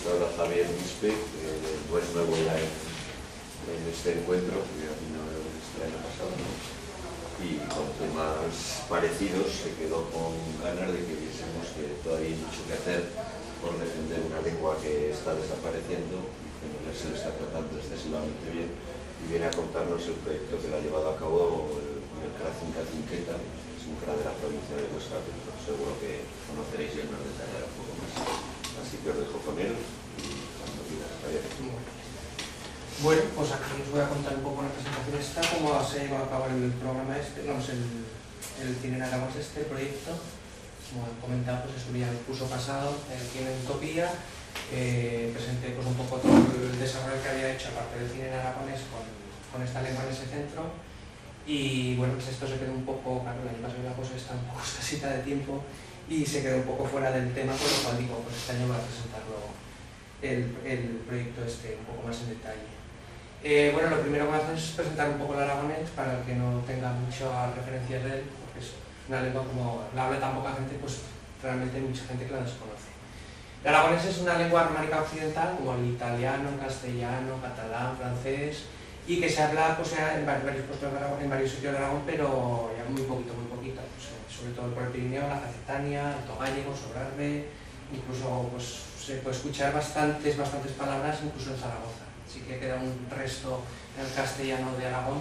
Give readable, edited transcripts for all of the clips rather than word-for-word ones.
Te habla Javier Bispe, no es nuevo ya en este encuentro, que a mí no era el año pasado, ¿no? Y con temas parecidos se quedó con ganas de que viésemos que todavía hay mucho que hacer por defender una lengua que está desapareciendo y que no se le está tratando excesivamente bien, y viene a contarnos el proyecto que lo ha llevado a cabo el Kracinca Cinqueta, que es un CRA de la provincia de Huesca, que seguro que conoceréis y él nos detallará un poco más. Así que os dejo con él y cuando quieras, Javier. Bueno, pues aquí os voy a contar un poco la presentación esta, cómo se ha llevado a cabo el programa este, vamos, el Cine en Aragón, este proyecto. Como he comentado, pues estuve ya el curso pasado el Cine en Utopía, presenté pues un poco todo el desarrollo que había hecho aparte del cine en aragonés con esta lengua en ese centro. Y bueno, pues esto se quedó un poco, claro, el año pasado la cosa está un poco escasita de tiempo y se quedó un poco fuera del tema, por lo cual digo, pues este año voy a presentarlo el proyecto este un poco más en detalle. Bueno, lo primero que voy a hacer es presentar un poco el aragonés para el que no tenga muchas referencias de él, porque es una lengua como la habla tan poca gente, pues realmente hay mucha gente que la desconoce. El aragonés es una lengua románica occidental, como el italiano, castellano, catalán, francés, y que se habla pues, en varios sitios de Aragón, pero ya muy poquito, pues, sobre todo por el Pirineo, la Jacetania, el Togallego, Sobrarbe, incluso pues, se puede escuchar bastantes palabras incluso en Zaragoza. Sí que queda un resto en el castellano de Aragón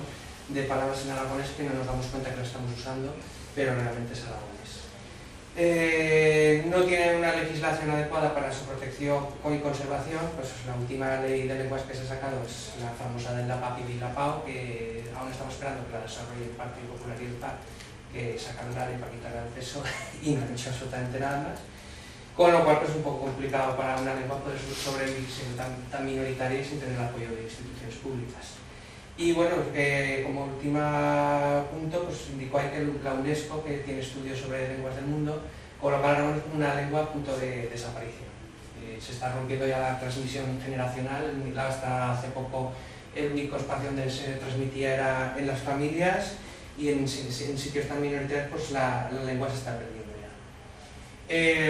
de palabras en aragonés que no nos damos cuenta que lo estamos usando, pero realmente es aragonés. No tiene una legislación adecuada para su protección y conservación, pues la última ley de lenguas que se ha sacado es la famosa de la PAP y la PAO, que aún estamos esperando que la desarrolle el Partido Popular y el PAC, que sacaron la ley para quitar el peso y no han hecho absolutamente nada más. Con lo cual pues, es un poco complicado para una lengua poder sobrevivir siendo tan minoritaria y sin tener el apoyo de instituciones públicas. Y bueno, como último punto, pues indicó ahí que la UNESCO, que tiene estudios sobre lenguas del mundo, colocaron una lengua a punto de desaparición. Se está rompiendo ya la transmisión generacional, hasta hace poco el único espacio donde se transmitía era en las familias y en sitios tan minoritarios pues la lengua se está perdiendo.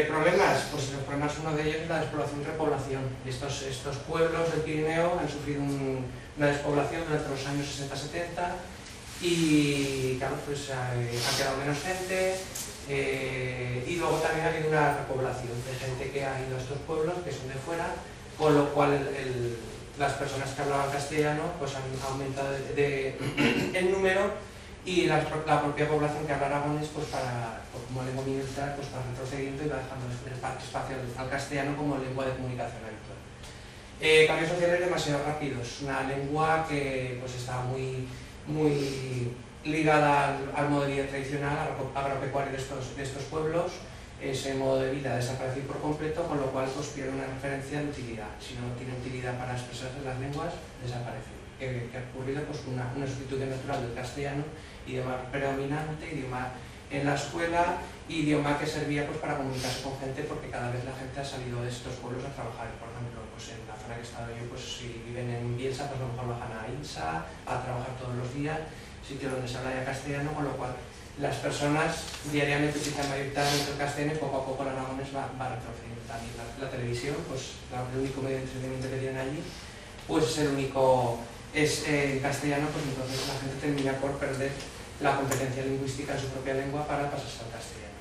Problemas, pues los problemas, uno de ellos es la despoblación y repoblación. Estos pueblos del Pirineo han sufrido una despoblación durante los años 60-70 y claro, pues ha quedado menos gente y luego también ha habido una repoblación de gente que ha ido a estos pueblos, que son de fuera, con lo cual las personas que hablaban castellano pues han aumentado en número y la propia población que habla aragonés pues como lengua minoritaria pues va retrocediendo y va dejando espacio al castellano como lengua de comunicación habitual. Cambios sociales demasiado rápidos, una lengua que pues está muy ligada al modo de vida tradicional, agropecuario de estos pueblos. Ese modo de vida desaparece por completo, con lo cual pues pierde una referencia de utilidad. Si no tiene utilidad para expresarse las lenguas, desaparece. Que ha ocurrido pues, una sustitución natural del castellano, idioma predominante, idioma en la escuela, idioma que servía pues, para comunicarse con gente, porque cada vez la gente ha salido de estos pueblos a trabajar. Por ejemplo, pues, en la zona que he estado yo, pues, si viven en Bielsa, pues a lo mejor bajan a Insa a trabajar todos los días, sitio donde se habla ya castellano, con lo cual las personas diariamente utilizan mayoritariamente el castellano y poco a poco el aragonés va retrocediendo también. La televisión, pues el único medio de entretenimiento que tienen allí, pues es el único, es en castellano, pues entonces la gente termina por perder la competencia lingüística en su propia lengua para pasarse al castellano.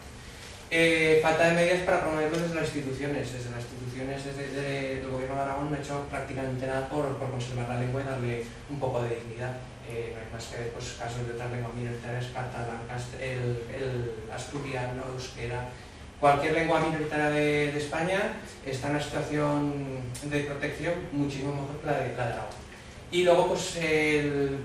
Falta de medidas para promoverlo desde las instituciones. Desde el gobierno de Aragón no ha hecho prácticamente nada por conservar la lengua y darle un poco de dignidad. No hay más que pues, casos de otras lenguas minoritarias, catalán, el asturiano, euskera. Cualquier lengua minoritaria de España está en una situación de protección muchísimo mejor que la de Aragón. Y luego, pues,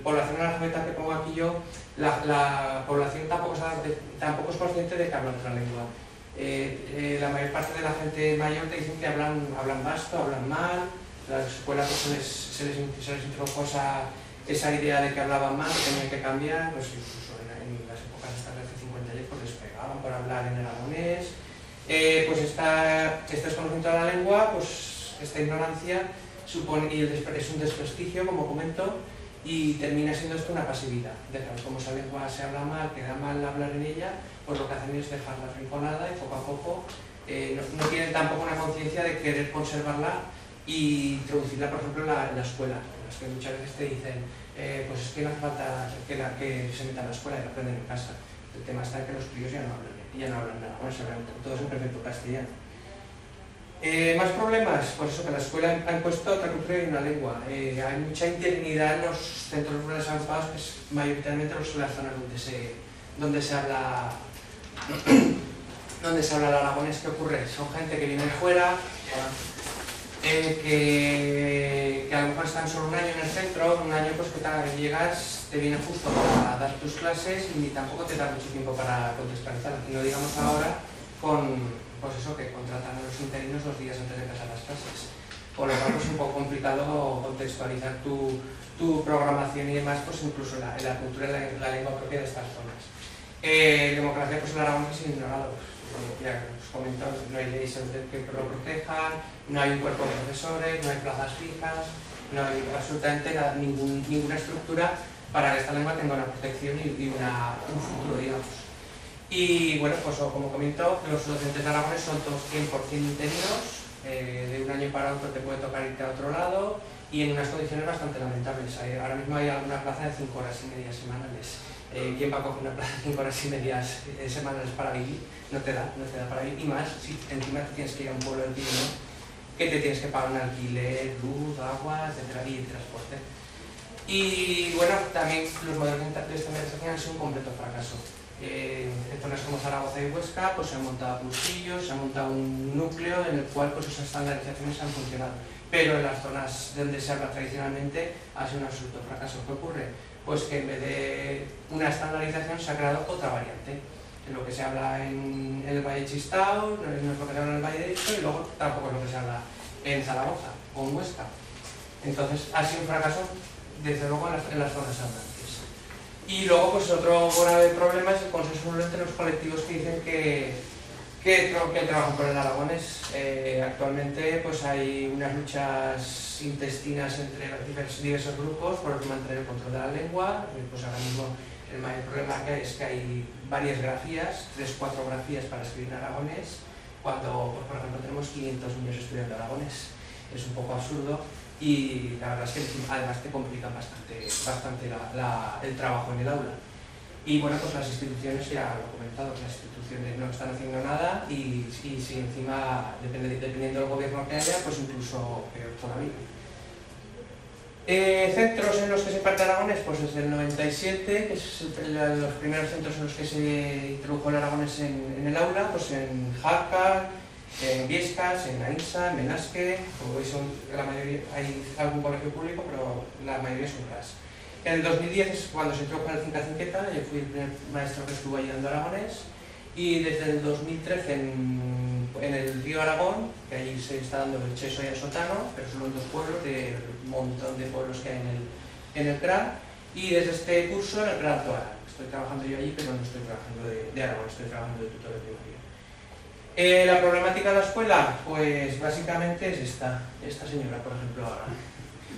población analfabeta que pongo aquí yo, la población tampoco es consciente de que hablan otra lengua. La mayor parte de la gente mayor te dicen que hablan vasto, hablan mal. La escuela pues, se les introdujo esa idea de que hablaban mal, que tenían que cambiar, pues incluso en las épocas estas de hace 50 años pues les pegaban por hablar en aragonés. Pues este desconocimiento de la lengua, pues esta ignorancia supone, y es un desprestigio, como comento, y termina siendo esto una pasividad. Como esa lengua se habla mal, queda mal hablar en ella, pues lo que hacen es dejarla arrinconada y poco a poco no tienen tampoco una conciencia de querer conservarla y introducirla, por ejemplo, en la escuela, en las que muchas veces te dicen, pues es que no hace falta que se meta en la escuela y la aprenden en casa. El tema está en que los críos ya no hablan nada, bueno, todo es en perfecto castellano. Más problemas, por eso que la escuela ha impuesto otra cultura y una lengua. Hay mucha interinidad en los centros rurales agrupados, que es mayoritariamente las zonas donde se habla el aragonés. ¿Qué ocurre? Son gente que viene de fuera, que a lo mejor están solo un año en el centro, un año pues que llegas, te viene justo para dar tus clases y tampoco te da mucho tiempo para contextualizar. Y no digamos ahora pues eso, que contratan a los interinos 2 días antes de empezar las clases. Por lo cual es un poco complicado contextualizar tu programación y demás, pues incluso la cultura y la lengua propia de estas zonas. Democracia, pues el Aragón es ignorado. Ya os comento, no hay leyes que lo protejan, no hay un cuerpo de profesores, no hay plazas fijas, no hay absolutamente ninguna estructura para que esta lengua tenga una protección y un futuro, digamos. Y bueno, pues como comento, los docentes de aragonés son todos 100% interinos, de un año para otro te puede tocar irte a otro lado y en unas condiciones bastante lamentables. Ahora mismo hay alguna plaza de 5 horas y media semanales. ¿Quién va a coger una plaza de 5 horas y media semanales para vivir? No te da para vivir, y más si encima te tienes que ir a un pueblo del Pirineo, que te tienes que pagar un alquiler, luz, agua, etcétera, y transporte. Y bueno, también los modelos de estandarización han sido un completo fracaso. En zonas como Zaragoza y Huesca pues se han montado cursillos, se ha montado un núcleo en el cual pues esas estandarizaciones han funcionado, pero en las zonas donde se habla tradicionalmente ha sido un absoluto fracaso. ¿Qué ocurre? Pues que en vez de una estandarización se ha creado otra variante. En lo que se habla en el Valle de Chistau, no es lo que se habla en el Valle de Isto, y luego tampoco es lo que se habla en Zaragoza o en Huesca. Entonces ha sido un fracaso desde luego en las zonas hablantes. Y luego pues otro grave problema es el consenso entre los colectivos que dicen que trabajan por el aragonés. Actualmente pues hay unas luchas intestinas entre diversos grupos por mantener el control de la lengua. Pues ahora mismo el mayor problema que hay es que hay varias grafías, 3-4 grafías para escribir en aragonés, cuando pues, por ejemplo tenemos 500 niños estudiando aragonés. Es un poco absurdo. Y la verdad es que además te complican bastante el trabajo en el aula. Y bueno, pues las instituciones, ya lo he comentado, las instituciones no están haciendo nada y si encima, dependiendo del gobierno que haya, pues incluso peor todavía. Centros en los que se imparte aragonés, pues desde el 97, que es los primeros centros en los que se introdujo el aragonés en el aula, pues en Jaca, en Viescas, en Aínsa, en Benasque, como veis la mayoría, hay algún colegio público, pero la mayoría son CRAS. En el 2010 es cuando se introdujo el Cinca Cinqueta, yo fui el primer maestro que estuvo ahí dando aragonés, y desde el 2013 en el río Aragón, que allí se está dando el Cheso y el Sotano, pero son los 2 pueblos de un montón de pueblos que hay en el CRA, y desde este curso en el CRA Alto Aragón. Estoy trabajando yo allí, pero no estoy trabajando de Aragón, estoy trabajando de tutor de primaria. La problemática de la escuela, pues básicamente es esta señora, por ejemplo, ahora.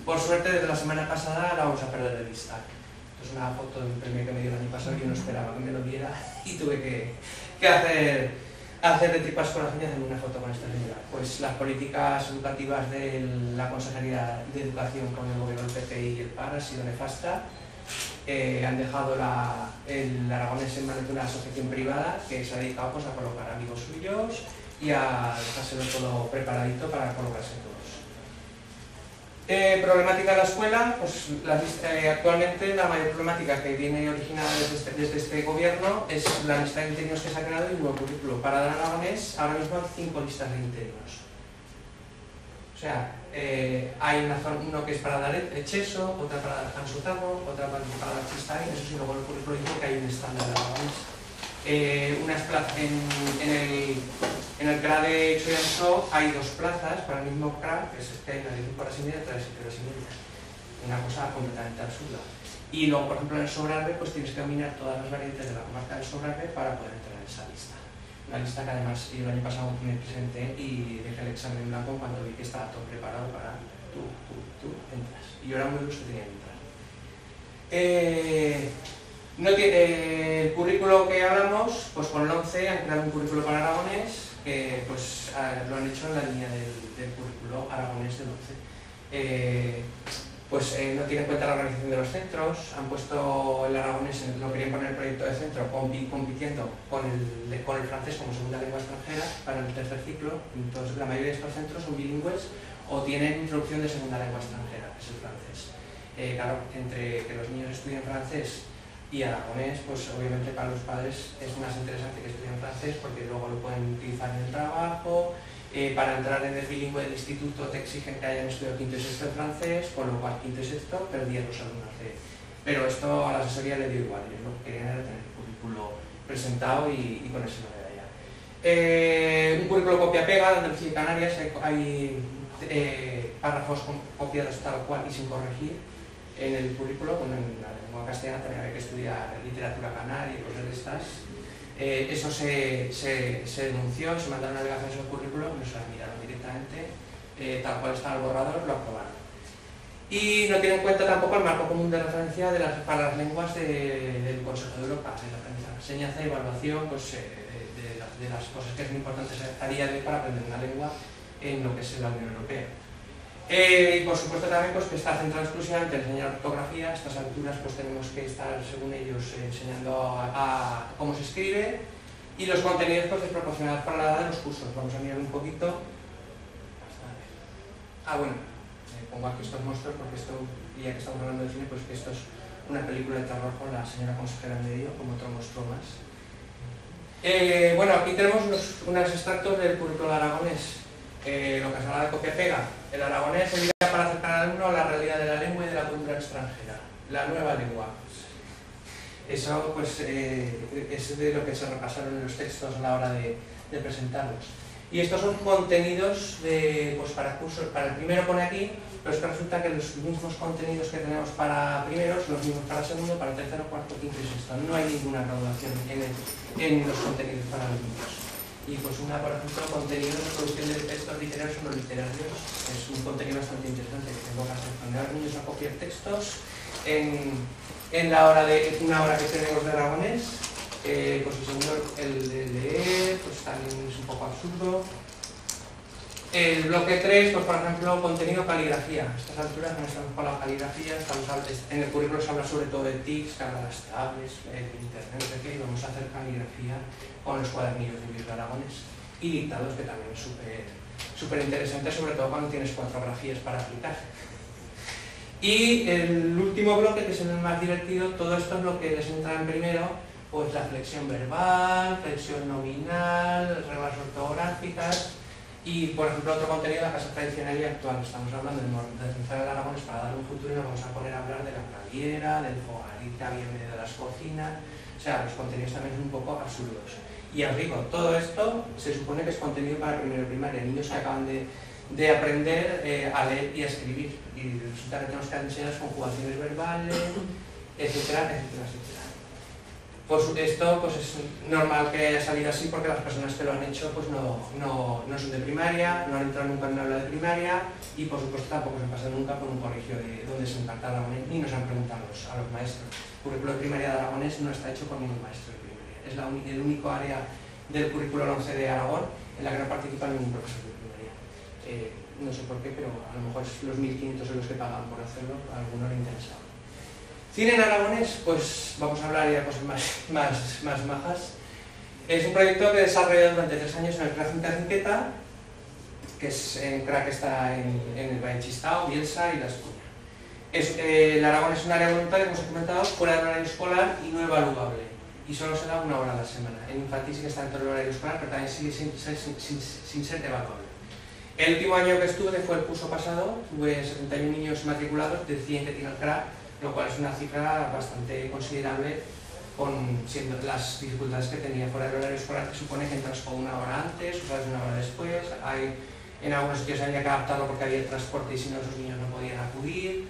Por suerte, desde la semana pasada la vamos a perder de vista. Esto es una foto de un premio que me dio el año pasado, yo no esperaba que me lo diera y tuve que hacer de tripas corazón y hacer una foto con esta señora. Pues las políticas educativas de la Consejería de Educación con el gobierno del PP y el PAR han sido nefastas. Han dejado el aragonés en manos de una asociación privada que se ha dedicado pues, a colocar amigos suyos y a dejárselo todo preparadito para colocarse todos. Problemática de la escuela, pues actualmente la mayor problemática que viene originada desde este gobierno es la lista de interinos que se ha creado y un nuevo currículo. Para dar aragonés ahora mismo hay 5 listas de interinos. O sea, hay uno que es para dar Echeso, otra para dar Jansotano, otra para dar Chistain, eso sí, luego el currículo dice que hay un estándar de aragonés. Unas plazas en el CRA de Xoianxó hay 2 plazas para el mismo CRA, que es que hay una de 5 horas y media, otra de 7 horas y media. Una cosa completamente absurda. Y luego, por ejemplo, en el Sobrarbe, pues tienes que dominar todas las variantes de la comarca del Sobrarbe para poder entrar en esa lista. Una lista que además yo el año pasado me presenté y dejé el examen en blanco cuando vi que estaba todo preparado para tú entras. Y yo era muy luz que tenía que entrar. El currículo que hablamos, pues con el 11 han creado un currículo para aragonés que pues, lo han hecho en la línea del currículo aragonés del 11. No tienen en cuenta la organización de los centros, han puesto el aragonés, no querían poner el proyecto de centro compitiendo con el francés como segunda lengua extranjera para el tercer ciclo. Entonces la mayoría de estos centros son bilingües o tienen introducción de segunda lengua extranjera, que es el francés. Claro, entre que los niños estudien francés y aragonés, pues obviamente para los padres es más interesante que estudien francés porque luego lo pueden utilizar en el trabajo. Para entrar en el bilingüe del instituto te exigen que hayan estudiado quinto y sexto en francés, con lo cual quinto y sexto perdían los alumnos Pero esto a la asesoría le dio igual, ellos lo que querían era tener el currículo presentado y con eso no era ya. Un currículo copia-pega, donde en Canarias hay párrafos copiados tal cual y sin corregir en el currículo. Bueno, en la lengua castellana también había que estudiar literatura canaria y cosas de estas. Eso se denunció, se mandaron alegaciones al currículo, no se la miraron directamente, tal cual estaba el borrador, lo aprobaron. Y no tienen en cuenta tampoco el marco común de referencia para las lenguas del Consejo de Europa, de la enseñanza y evaluación, pues, de las cosas que son importantes a día de hoy para aprender una lengua en lo que es la Unión Europea. Y por supuesto también pues, que está centrado exclusivamente en enseñar ortografía. A estas alturas pues tenemos que estar, según ellos, enseñando a cómo se escribe, y los contenidos pues, desproporcionados para la edad de los cursos. Vamos a mirar un poquito. Bueno, pongo aquí estos monstruos porque esto, ya que estamos hablando de cine, pues que esto es una película de terror con la señora consejera en medio, como otro monstruo más. Bueno, aquí tenemos unos extractos del currículo aragonés. Lo que se habla de copia-pega. El aragonés servirá para acercar al alumno a la realidad de la lengua y de la cultura extranjera. La nueva lengua. Eso pues, es de lo que se repasaron en los textos a la hora de presentarlos. Y estos son contenidos pues para cursos. Para el primero pone aquí, pero es que resulta que los mismos contenidos que tenemos para primeros, los mismos para segundo, para tercero, cuarto, quinto y sexto. No hay ninguna graduación en los contenidos para los niños. Y pues por ejemplo, contenido de producción de textos literarios o no literarios es un contenido bastante interesante que tengo que hacer. Poner a los niños a copiar textos en una hora que tenemos de aragonés, pues el señor, el de leer, pues también es un poco absurdo. El bloque 3, pues por ejemplo, contenido caligrafía. A estas alturas no estamos con la caligrafía, en el currículo se habla sobre todo de TICs, las tablets, internet, y vamos a hacer caligrafía con los cuadernillos de Luis Aragonés y dictados, que también es súper interesante, sobre todo cuando tienes 4 grafías para aplicar. Y el último bloque, que es el más divertido, todo esto es lo que les entra en primero, pues la flexión verbal, flexión nominal, reglas ortográficas. Y, por ejemplo, otro contenido de la casa tradicional y actual. Estamos hablando de modernizar el aragonés para darle un futuro y nos vamos a poner a hablar de la caliera, del fogarita, bien medio de las cocinas. O sea, los contenidos también son un poco absurdos. Y os digo, todo esto se supone que es contenido para primero de primaria, niños que acaban de aprender a leer y a escribir. Y resulta que tenemos que enseñar las conjugaciones verbales, etcétera, etcétera, etcétera. Pues esto pues es normal que haya salido así porque las personas que lo han hecho pues no son de primaria, no han entrado nunca en una aula de primaria y por supuesto tampoco se han pasado nunca por un colegio donde se imparta aragonés ni nos han preguntado a los maestros. El currículo de primaria de aragonés no está hecho por ningún maestro de primaria. Es el único área del currículo 11 de Aragón en la que no participa ningún profesor de primaria. No sé por qué, pero a lo mejor los 1.500 son los que pagan por hacerlo, a alguno le interesa. Cine en aragonés, pues vamos a hablar ya de cosas más majas. Es un proyecto que he desarrollado durante 3 años en el CRA Cinta Cinqueta, que es en CRA que está en el Valle Chistao, Bielsa y Las Cuñas. El Aragón es un área voluntaria, como os he comentado, fuera del horario escolar y no evaluable. Y solo se da 1 hora a la semana. En infantil sí que está dentro del horario escolar, pero también sigue sin ser evaluable. El último año que estuve, que fue el curso pasado, tuve 71 niños matriculados de 100 que tiene el CRA, lo cual es una cifra bastante considerable siendo las dificultades que tenía fuera del horario escolar, que supone que entras con 1 hora antes, o sales 1 hora después. En algunos sitios había que adaptarlo porque había el transporte y si no, esos niños no podían acudir.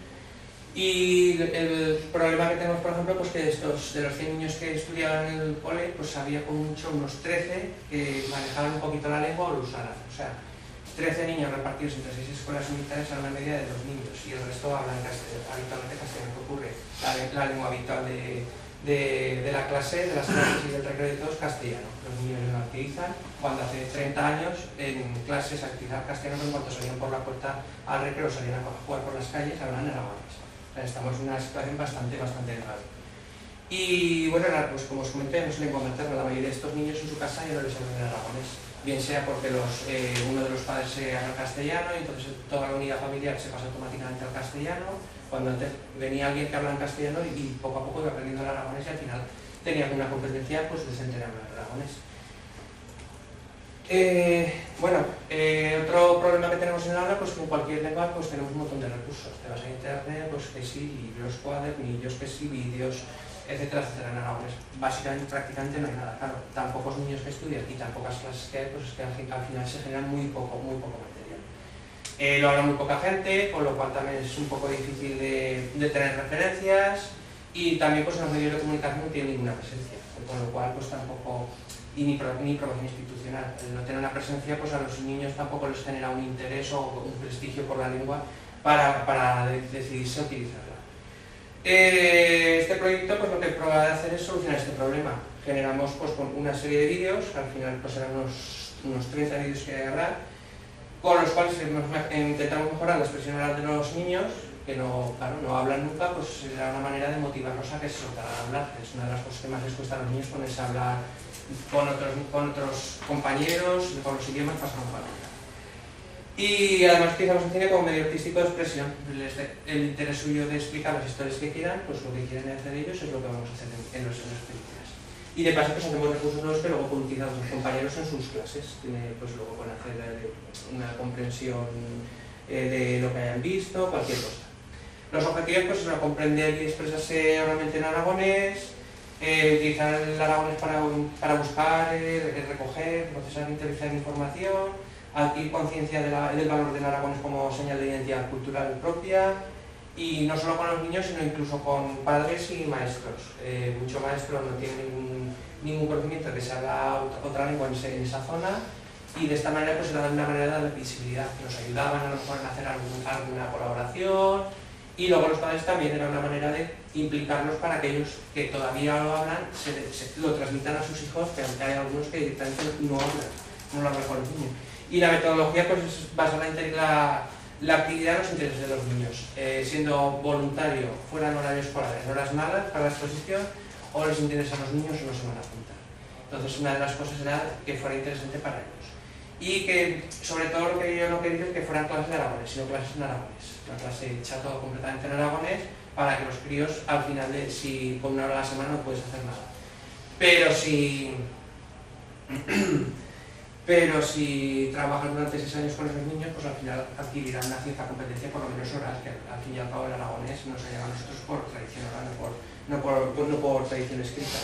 Y el problema que tenemos, por ejemplo, pues que de los 100 niños que estudiaban en el cole, pues había como mucho unos 13 que manejaban un poquito la lengua o lo usaran. O sea, 13 niños repartidos entre 6 escuelas unitarias a una media de 2 niños y el resto hablan habitualmente castellano, que ocurre. La lengua habitual de de la clase, de las clases y del recreo de todos castellano. Los niños lo utilizan cuando hace 30 años en clases a utilizar castellano, pero en cuanto salían por la puerta al recreo, salían a jugar por las calles, hablan aragonés. Estamos en una situación bastante grave. Y bueno, pues como os comenté, no es lengua materna, la mayoría de estos niños en su casa ya no les hablan en aragonés. Bien sea porque uno de los padres habla castellano y entonces toda la unidad familiar se pasa automáticamente al castellano, cuando antes venía alguien que habla en castellano y poco a poco iba aprendiendo el aragonés y al final tenía alguna competencia pues decente en el aragonés. Otro problema que tenemos en el aula, pues que en cualquier lengua pues tenemos un montón de recursos. Te vas a internet, pues que sí, libros, cuadernillos, que sí, vídeos, etcétera, etcétera, en aragonés. Básicamente, prácticamente no hay nada, claro. Tan pocos niños que estudian y tan pocas clases que hay, pues es que al final se genera muy poco material. Lo habla muy poca gente, con lo cual también es un poco difícil de tener referencias y también pues en los medios de comunicación no tiene ninguna presencia, con lo cual pues tampoco, ni promoción institucional. El no tener una presencia pues a los niños tampoco les genera un interés o un prestigio por la lengua para decidirse a utilizarla. Este proyecto pues lo que prueba de hacer es solucionar este problema. Generamos pues con una serie de vídeos, al final pues eran unos 30 vídeos que habrá, con los cuales intentamos mejorar la expresión oral de los niños, que no hablan nunca, pues era una manera de motivarlos a que se soltaran a hablar. Es una de las cosas que más les cuesta a los niños, ponerse a hablar con otros compañeros, con los idiomas pasan falta. Y además utilizamos el cine como medio artístico de expresión. El interés suyo de explicar las historias que quieran, pues lo que quieren hacer ellos es lo que vamos a hacer en las películas. Y de paso pues hacemos recursos nuevos que luego pueden utilizar los compañeros en sus clases. Pues luego pueden hacer una comprensión de lo que hayan visto, cualquier cosa. Los objetivos pues son comprender y expresarse oralmente en aragonés, utilizar el aragonés para buscar, recoger, procesar e interiorizar información, adquirir conciencia del valor del aragonés como señal de identidad cultural propia, y no solo con los niños, sino incluso con padres y maestros. Muchos maestros no tienen ningún conocimiento de que se habla otra lengua en esa zona, y de esta manera pues era una manera de darle visibilidad. Nos ayudaban a lo mejor a hacer alguna colaboración, y luego los padres también era una manera de implicarlos para que ellos que todavía lo hablan lo transmitan a sus hijos, que aunque hay algunos que directamente no hablan con los niños. Y la metodología pues es basada en la actividad en los intereses de los niños, siendo voluntario fuera en horario escolar, en horas malas para la exposición, o les interesa a los niños o no se van a apuntar. Entonces una de las cosas era que fuera interesante para ellos. Y que sobre todo lo que yo no quería es que fueran clases de aragonés, sino clases en aragonés. Una clase hecha todo completamente en aragonés para que los críos al final si con una hora a la semana no puedes hacer nada. Pero si trabajan durante 6 años con esos niños, pues al final adquirirán una cierta competencia, por lo menos oral, que al fin y al cabo el aragonés nos ha llegado a nosotros por tradición oral, no por tradición escrita.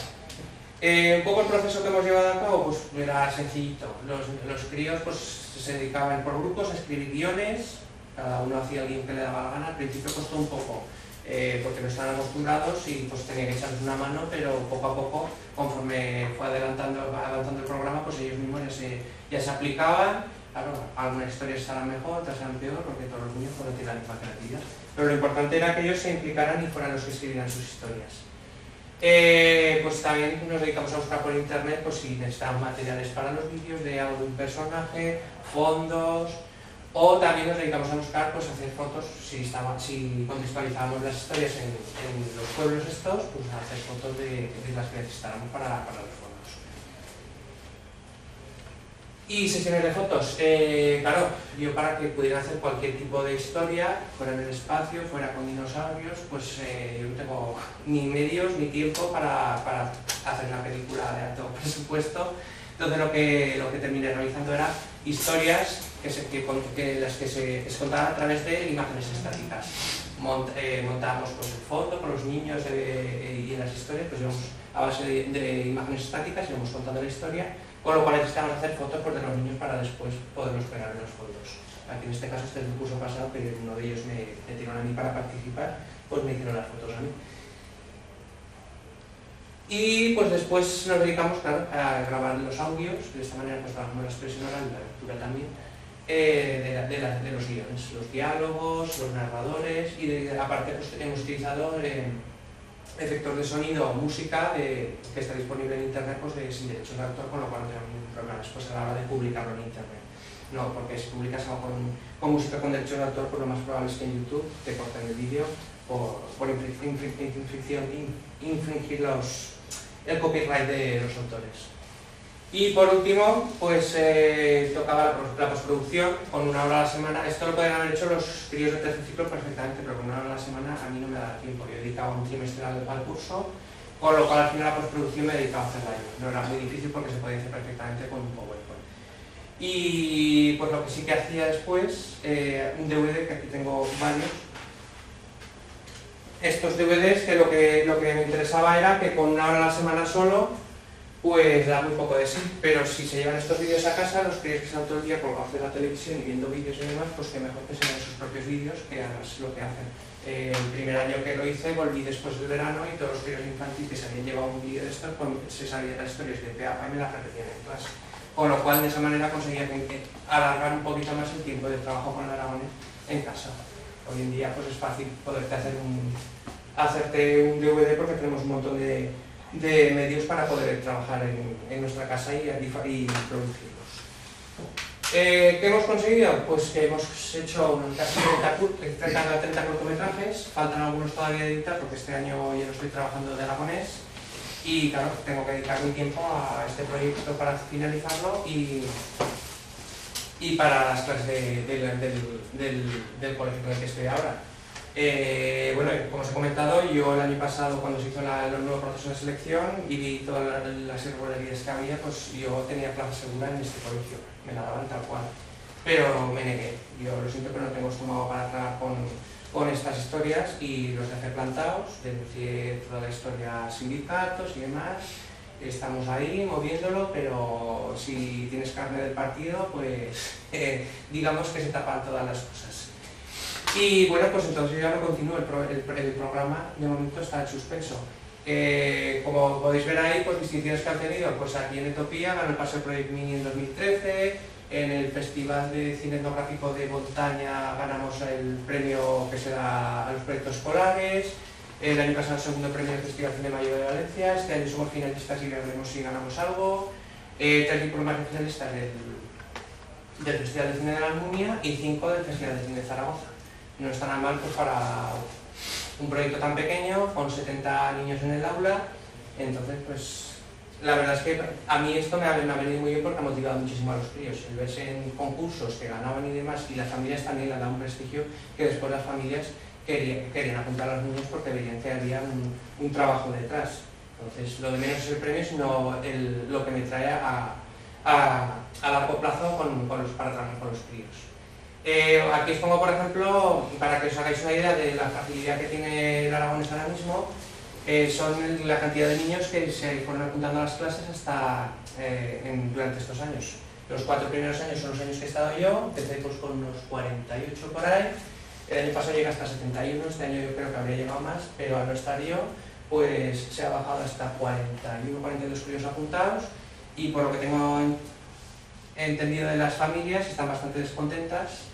Un poco el proceso que hemos llevado a cabo pues era sencillito. Los críos pues se dedicaban por grupos a escribir guiones, cada uno hacía el guión que le daba la gana. Al principio costó un poco, porque no estaban acostumbrados y pues tenía que echarles una mano, pero poco a poco, conforme fue avanzando el programa, pues ellos mismos ya se aplicaban. Claro, algunas historias estarán mejor, otras serán peor, porque todos los niños no tienen la misma creatividad. Pero lo importante era que ellos se implicaran y fueran los que escribieran sus historias. Pues también nos dedicamos a buscar por internet pues si necesitaban materiales para los vídeos de algún personaje, fondos, o también nos dedicamos a buscar pues hacer fotos, si contextualizábamos las historias en los pueblos estos, pues hacer fotos de las que necesitáramos para los fondos. Y sesiones de fotos, claro, yo para que pudiera hacer cualquier tipo de historia, fuera en el espacio, fuera con dinosaurios, pues yo no tengo ni medios ni tiempo para hacer una película de alto presupuesto. Entonces lo que terminé realizando era historias que se contaban a través de imágenes estáticas. Montamos pues, el fondo con los niños y en las historias, pues íbamos a base de imágenes estáticas, íbamos contando la historia, con lo cual necesitamos hacer fotos pues, de los niños para después poderlos pegar en los fondos. Aquí en este caso, este es el curso pasado, que uno de ellos me tiró a mí para participar, pues me hicieron las fotos a mí. Y pues después nos dedicamos, claro, a grabar los audios, de esta manera pues trabajamos la expresión oral y la lectura también, de los guiones, los diálogos, los narradores, y aparte pues hemos utilizado efectos de sonido o música que está disponible en internet pues, sin derechos de autor, con lo cual no tenemos ningún problema después a la hora de publicarlo en internet. No, porque si publicas algo con música con derechos de autor, pues lo más probable es que en YouTube te corten el vídeo por infringir el copyright de los autores. Y por último, pues tocaba la postproducción con 1 hora a la semana. Esto lo podrían haber hecho los críos de tercer ciclo perfectamente, pero con 1 hora a la semana a mí no me da tiempo. Yo dedicaba un trimestre al curso, con lo cual al final la postproducción me dedicaba a hacerla yo. No era muy difícil porque se podía hacer perfectamente con un PowerPoint. Y pues lo que sí que hacía después, un DVD, que aquí tengo varios. Estos DVDs, que lo que me interesaba era que con 1 hora a la semana solo, pues da muy poco de sí, pero si se llevan estos vídeos a casa, los críos que están todo el día colgados de la televisión y viendo vídeos y demás, pues que mejor que se vean sus propios vídeos que hagas lo que hacen. El primer año que lo hice, volví después del verano y todos los críos infantiles que se habían llevado un vídeo de estos, pues se sabían las historias de pe a pa y me las repetían en clase. Con lo cual, de esa manera conseguía alargar un poquito más el tiempo de trabajo con el aragonés en casa. Hoy en día pues es fácil poderte hacerte un DVD porque tenemos un montón de medios para poder trabajar en nuestra casa y producirlos. ¿Qué hemos conseguido? Pues que hemos hecho casi 30 cortometrajes, faltan algunos todavía de editar porque este año ya no estoy trabajando de aragonés y claro, tengo que dedicar mi tiempo a este proyecto para finalizarlo y para las clases del colegio en el que estoy ahora. Bueno, como os he comentado, yo el año pasado cuando se hizo el nuevo proceso de selección y vi todas las irregularidades que había, pues yo tenía plaza segura en este colegio, me la daban tal cual, pero me negué. Yo lo siento, pero no tengo estómago para trabajar con estas historias y los dejé plantados, denuncié toda la historia a sindicatos y demás. Estamos ahí moviéndolo, pero si tienes carne del partido, pues digamos que se tapan todas las cosas. Y bueno, pues entonces ya no continúo, el programa de momento está en suspenso. Como podéis ver ahí, pues distinciones que han tenido, pues aquí en Etopía ganó el Paseo Project Mini en 2013, en el Festival de Cine Etnográfico de Montaña ganamos el premio que se da a los proyectos escolares, el año pasado el segundo premio del Festival Cine Mayor de Valencia, este año somos finalistas y veremos si ganamos algo, 3 diplomas de finalistas del Festival de Cine de la Almunia y 5 del Festival de Cine de Zaragoza. No está nada mal pues, para un proyecto tan pequeño, con 70 niños en el aula, entonces pues la verdad es que a mí esto me ha venido muy bien porque ha motivado muchísimo a los críos, el verse en concursos que ganaban y demás, y las familias también le han dado un prestigio que después las familias querían apuntar a los niños porque veían que había un trabajo detrás. Entonces lo de menos es el premio, sino lo que me trae a largo plazo para trabajar con los críos. Aquí os pongo, por ejemplo, para que os hagáis una idea de la facilidad que tiene el aragonés ahora mismo, son la cantidad de niños que se fueron apuntando a las clases durante estos años. Los 4 primeros años son los años que he estado yo, empecé pues, con unos 48 por ahí, el año pasado llegué hasta 71, este año yo creo que habría llegado más, pero al no estar yo, pues se ha bajado hasta 41, 42 críos apuntados, y por lo que tengo entendido de las familias, están bastante descontentas,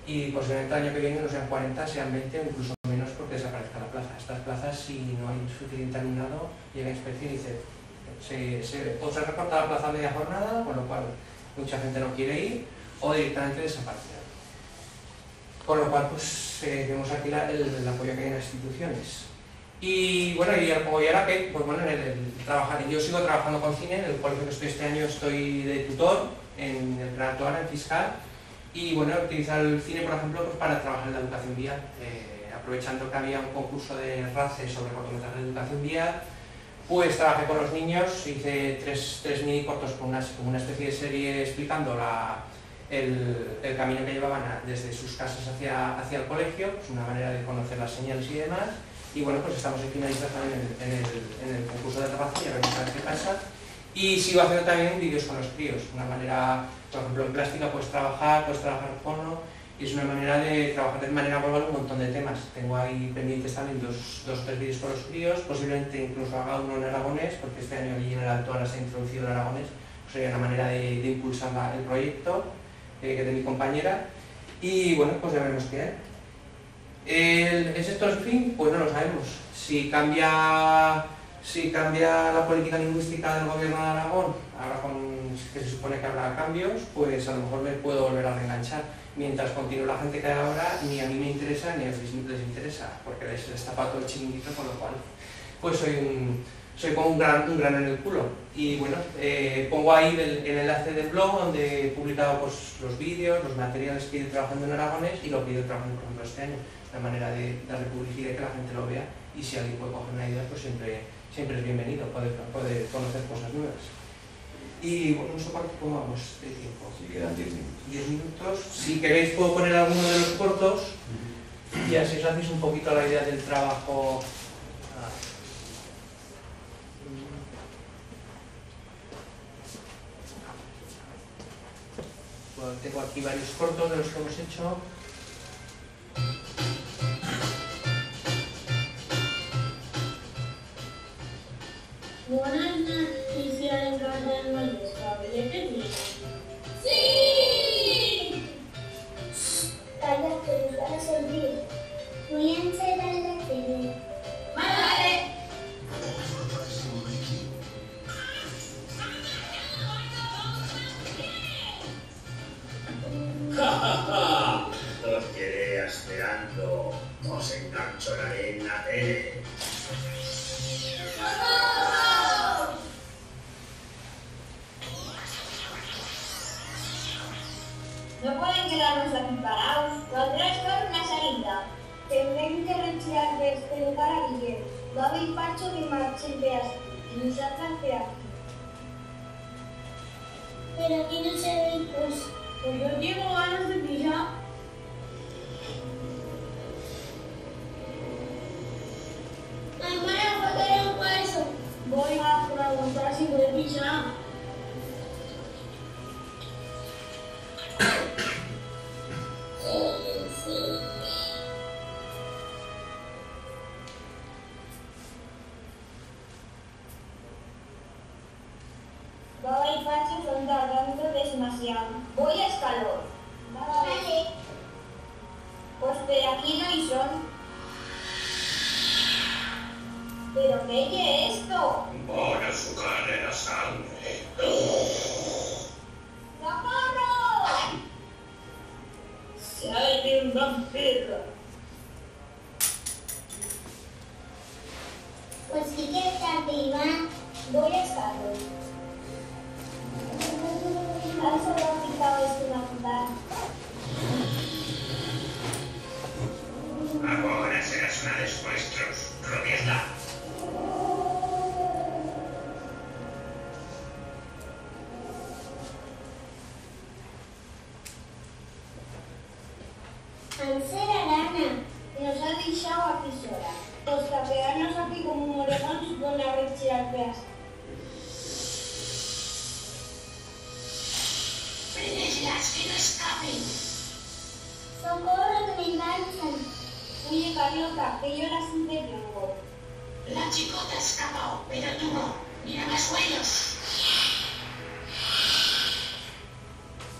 y posiblemente el año que viene no sean 40, sean 20 o incluso menos porque desaparezca la plaza. Estas plazas, si no hay suficiente alumnado, llega a inspección y dice o se ha recortado la plaza a media jornada, con lo cual mucha gente no quiere ir, o directamente desaparecerá. Con lo cual, pues vemos aquí el apoyo que hay en las instituciones. Y bueno, y ahora que, pues bueno, yo sigo trabajando con cine, en el colegio que estoy este año estoy de tutor, en el Gran Actual, en Fiscal, y bueno, utilizar el cine, por ejemplo, pues para trabajar en la educación vial, aprovechando que había un concurso de RACE sobre cortometraje de educación vial, pues trabajé con los niños, hice tres mini cortos como una especie de serie explicando el camino que llevaban desde sus casas hacia el colegio, pues una manera de conocer las señales y demás, y bueno, pues estamos en finalización en el concurso de trabajo y a ver qué pasa. Y sigo haciendo también vídeos con los críos, una manera, por ejemplo en plástica puedes trabajar porno, y es una manera de trabajar de manera global un montón de temas. Tengo ahí pendientes también dos o tres vídeos con los críos, posiblemente incluso haga uno en aragonés, porque este año allí en el Altoara se ha introducido el aragonés, pues sería una manera de impulsar el proyecto que de mi compañera, y bueno, pues ya veremos qué hay. ¿Es esto el fin? Pues no lo sabemos. Si cambia la política lingüística del gobierno de Aragón, ahora que se supone que habrá cambios, pues a lo mejor me puedo volver a reenganchar. Mientras continúe la gente que hay ahora, ni a mí me interesa ni a ellos les interesa, porque les tapa todo el chiringuito, con lo cual pues soy como un grano en el culo. Y bueno, pongo ahí el enlace del blog donde he publicado pues, los vídeos, los materiales que he ido trabajando en Aragonés y lo que he ido trabajando por ejemplo este año. Una manera de darle publicidad y que la gente lo vea, y si alguien puede coger una idea, pues siempre es bienvenido, puede conocer cosas nuevas. Y bueno, no sé cómo vamos de tiempo. Sí, quedan 10 minutos. 10 minutos. Si queréis puedo poner alguno de los cortos y así os hacéis un poquito la idea del trabajo. Bueno, tengo aquí varios cortos de los que hemos hecho. Buenas noticias en casa del maestro. ¡Sí! Cállate, nos van a servir. Voy a encerrar la tele. ¡Vale! ¡Ja, ja, ja! Os quedé esperando. Os enganchonaré en la tele. No pueden quedarnos aquí parados. Valdrá estar una salida. Tendré que retirar de este lugar a Guillermo. Va a haber Pacho que marchen de así. Y nos sacan de aquí. Pero aquí no se ve, pues yo tengo ganas de pizza. Mamá, ¿no quiero un hueso? Voy a preguntar si voy a pizza. Baba y Pachi son tardando demasiado. Voy a escalón. Vale. Pues de aquí no hay son. ¿Pero qué es esto? Pon azúcar en la sangre. ¡Socorro! ¡Sale un vampiro! Pues sí que está arriba. Voy a escalón. ¿Has practicado esto en la ciudad? Ahora serás una de nuestros. Rodeadla. Ansera Arana, nos ha deixado aquí sola. Os tapearnos aquí como un orejón supone abrir tirar peas. Pedeslas que no escapen. Socorro, que me enganchan. Oye, Carlota, que yo las intervengo. La chicota ha escapado, pero tú no. Mira más huellos.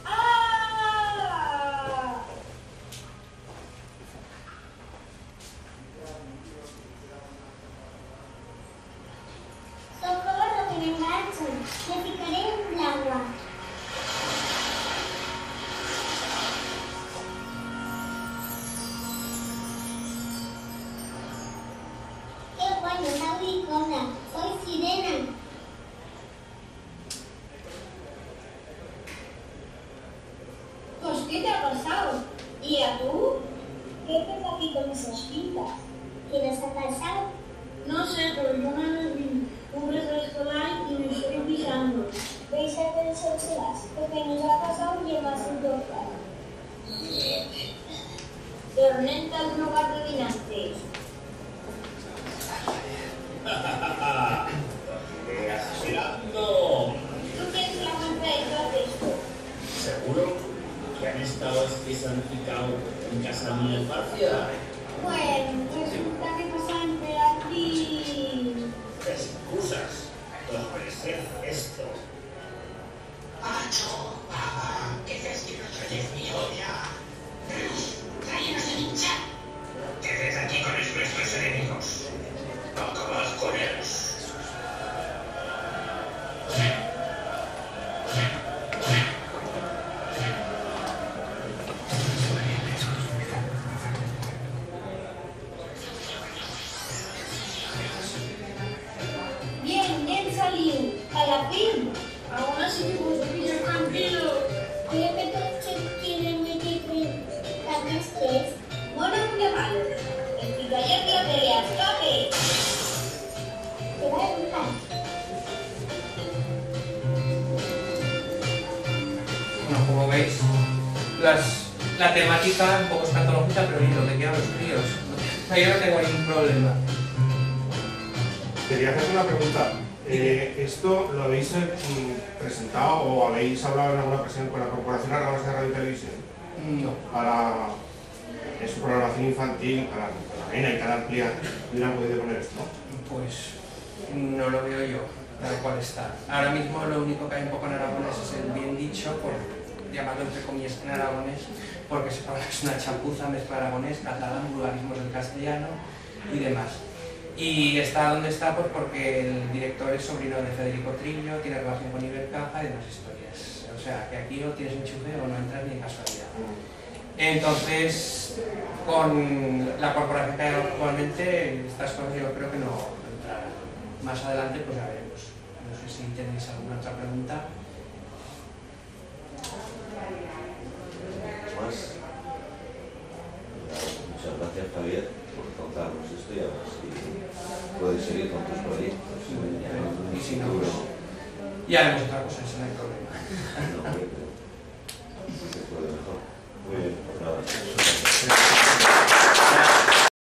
¡Ah! Socorro, que me enganchan. Me picaré en el agua. ¡Qué bueno, Sauricona! ¡Soy sirena! Pues, ¿qué te ha pasado? ¿Y a tú? ¿Qué haces aquí con esas pintas? ¿Qué nos ha pasado? No sé, pero yo me vi un reto escolar y me estoy pisando. ¿Veis a pensárselas? Lo que nos ha pasado lleva a su tocar. Tormenta en un hogar de dinastes. ¡Ja, ja, ja, ja! ¡Os quedé esperando! ¿Tú tienes la culpa de todo esto? ¿Seguro que han estado especializados en casa de mi infancia? Bueno, resulta que pasan por aquí. Excusas, os merecéis esto. Pacho, papá, ¿qué es que no sois mi olla? Tráenos de hincha. ¿Qué haces aquí con nuestros enemigos? qué malo. El pico ayer que peleas, toque. Te va a gustar. Bueno, como veis, la temática un poco escatológica, pero oye, lo que quieran los críos. Yo no tengo ningún problema. Quería hacer una pregunta. ¿Esto lo habéis presentado o habéis hablado en alguna ocasión con la Corporación Aragonesa de Radio y Televisión? No. Para su programación infantil, para la nena y cada amplia, hubieran podido poner esto. Pues no lo veo yo, tal cual está. Ahora mismo lo único que hay un poco en aragonés es el bien dicho, por llamarlo entre comillas en aragonés, porque se parece que es una chapuza mezcla aragonés, catalán, vulgarismos del castellano y demás. Y está donde está pues porque el director es sobrino de Federico Trillo, tiene relación con Ibercaja y demás historias. O sea, que aquí o tienes enchufe o no entras ni en casualidad. Entonces, con la corporación que hay actualmente, estas cosas yo creo que no entrarán. Más adelante pues ya veremos. No sé si tenéis alguna otra pregunta. Más. Muchas gracias, Javier, por contarnos esto y a ver si puedes seguir con tus proyectos. Y si no, pues ya haremos otra cosa, eso no hay problema. No, se puede mejor. Muy bien, pues nada.